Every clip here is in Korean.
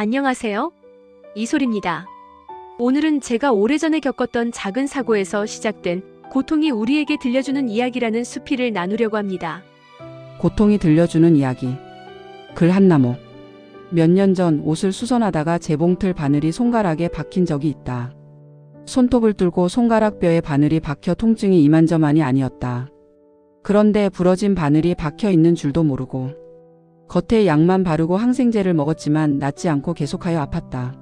안녕하세요. 이솔입니다. 오늘은 제가 오래전에 겪었던 작은 사고에서 시작된 고통이 우리에게 들려주는 이야기라는 수필을 나누려고 합니다. 고통이 들려주는 이야기. 글 한나무. 몇 년 전 옷을 수선하다가 재봉틀 바늘이 손가락에 박힌 적이 있다. 손톱을 뚫고 손가락 뼈에 바늘이 박혀 통증이 이만저만이 아니었다. 그런데 부러진 바늘이 박혀 있는 줄도 모르고 겉에 약만 바르고 항생제를 먹었지만 낫지 않고 계속하여 아팠다.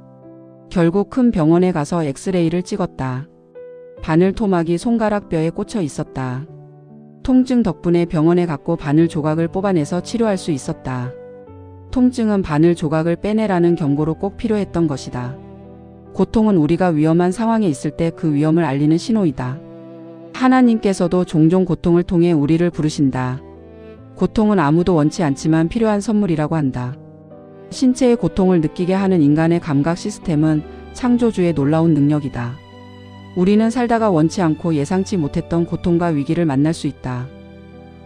결국 큰 병원에 가서 엑스레이를 찍었다. 바늘 토막이 손가락 뼈에 꽂혀 있었다. 통증 덕분에 병원에 갔고 바늘 조각을 뽑아내서 치료할 수 있었다. 통증은 바늘 조각을 빼내라는 경고로 꼭 필요했던 것이다. 고통은 우리가 위험한 상황에 있을 때 그 위험을 알리는 신호이다. 하나님께서도 종종 고통을 통해 우리를 부르신다. 고통은 아무도 원치 않지만 필요한 선물이라고 한다. 신체의 고통을 느끼게 하는 인간의 감각 시스템은 창조주의 놀라운 능력이다. 우리는 살다가 원치 않고 예상치 못했던 고통과 위기를 만날 수 있다.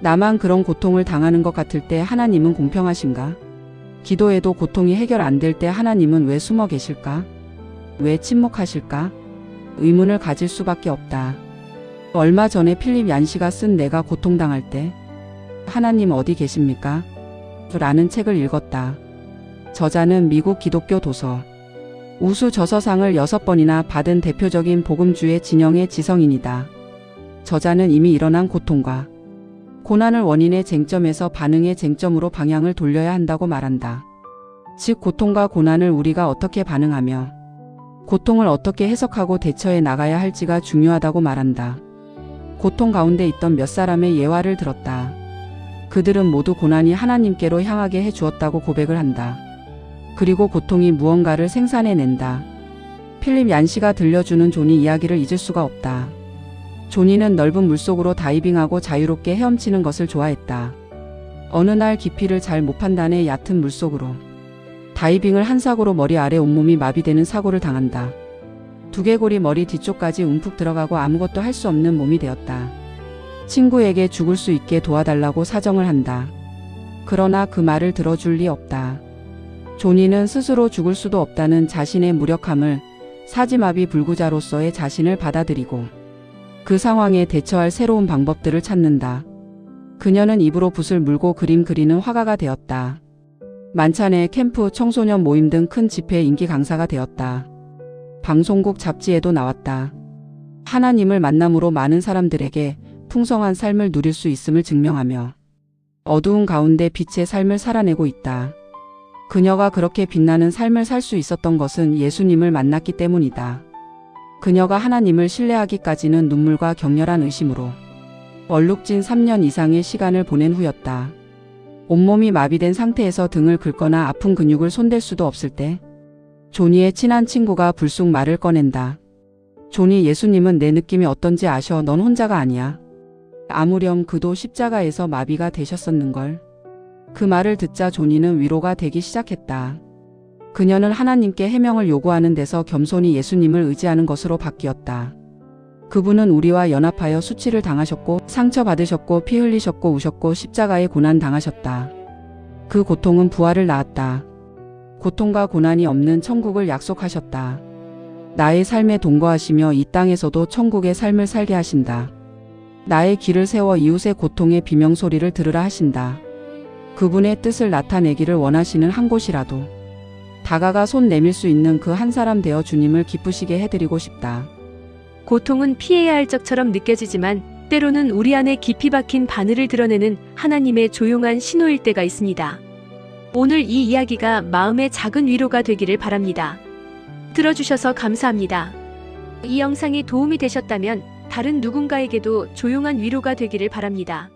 나만 그런 고통을 당하는 것 같을 때 하나님은 공평하신가? 기도해도 고통이 해결 안 될 때 하나님은 왜 숨어 계실까? 왜 침묵하실까? 의문을 가질 수밖에 없다. 얼마 전에 필립 얀시가 쓴 내가 고통당할 때 하나님 어디 계십니까? 라는 책을 읽었다. 저자는 미국 기독교 도서 우수 저서상을 6번이나 받은 대표적인 복음주의 진영의 지성인이다. 저자는 이미 일어난 고통과 고난을 원인의 쟁점에서 반응의 쟁점으로 방향을 돌려야 한다고 말한다. 즉 고통과 고난을 우리가 어떻게 반응하며 고통을 어떻게 해석하고 대처해 나가야 할지가 중요하다고 말한다. 고통 가운데 있던 몇 사람의 예화를 들었다. 그들은 모두 고난이 하나님께로 향하게 해주었다고 고백을 한다. 그리고 고통이 무언가를 생산해낸다. 필립 얀시가 들려주는 조니 이야기를 잊을 수가 없다. 조니는 넓은 물속으로 다이빙하고 자유롭게 헤엄치는 것을 좋아했다. 어느 날 깊이를 잘 못 판단해 얕은 물속으로 다이빙을 한 사고로 머리 아래 온몸이 마비되는 사고를 당한다. 두개골이 머리 뒤쪽까지 움푹 들어가고 아무것도 할 수 없는 몸이 되었다. 친구에게 죽을 수 있게 도와달라고 사정을 한다. 그러나 그 말을 들어줄 리 없다. 조니는 스스로 죽을 수도 없다는 자신의 무력함을 사지마비 불구자로서의 자신을 받아들이고 그 상황에 대처할 새로운 방법들을 찾는다. 그녀는 입으로 붓을 물고 그림 그리는 화가가 되었다. 만찬회, 캠프, 청소년 모임 등 큰 집회 인기 강사가 되었다. 방송국 잡지에도 나왔다. 하나님을 만남으로 많은 사람들에게 풍성한 삶을 누릴 수 있음을 증명하며 어두운 가운데 빛의 삶을 살아내고 있다. 그녀가 그렇게 빛나는 삶을 살 수 있었던 것은 예수님을 만났기 때문이다. 그녀가 하나님을 신뢰하기까지는 눈물과 격렬한 의심으로 얼룩진 3년 이상의 시간을 보낸 후였다. 온몸이 마비된 상태에서 등을 긁거나 아픈 근육을 손댈 수도 없을 때 조니의 친한 친구가 불쑥 말을 꺼낸다. 조니, 예수님은 내 느낌이 어떤지 아셔. 넌 혼자가 아니야. 아무렴 그도 십자가에서 마비가 되셨었는걸. 그 말을 듣자 조니는 위로가 되기 시작했다. 그녀는 하나님께 해명을 요구하는 데서 겸손히 예수님을 의지하는 것으로 바뀌었다. 그분은 우리와 연합하여 수치를 당하셨고 상처받으셨고 피 흘리셨고 우셨고 십자가에 고난 당하셨다. 그 고통은 부활을 낳았다. 고통과 고난이 없는 천국을 약속하셨다. 나의 삶에 동거하시며 이 땅에서도 천국의 삶을 살게 하신다. 나의 길을 세워 이웃의 고통의 비명소리를 들으라 하신다. 그분의 뜻을 나타내기를 원하시는 한 곳이라도 다가가 손 내밀 수 있는 그 한 사람 되어 주님을 기쁘시게 해드리고 싶다. 고통은 피해야 할 적처럼 느껴지지만 때로는 우리 안에 깊이 박힌 바늘을 드러내는 하나님의 조용한 신호일 때가 있습니다. 오늘 이 이야기가 마음의 작은 위로가 되기를 바랍니다. 들어주셔서 감사합니다. 이 영상이 도움이 되셨다면 다른 누군가에게도 조용한 위로가 되기를 바랍니다.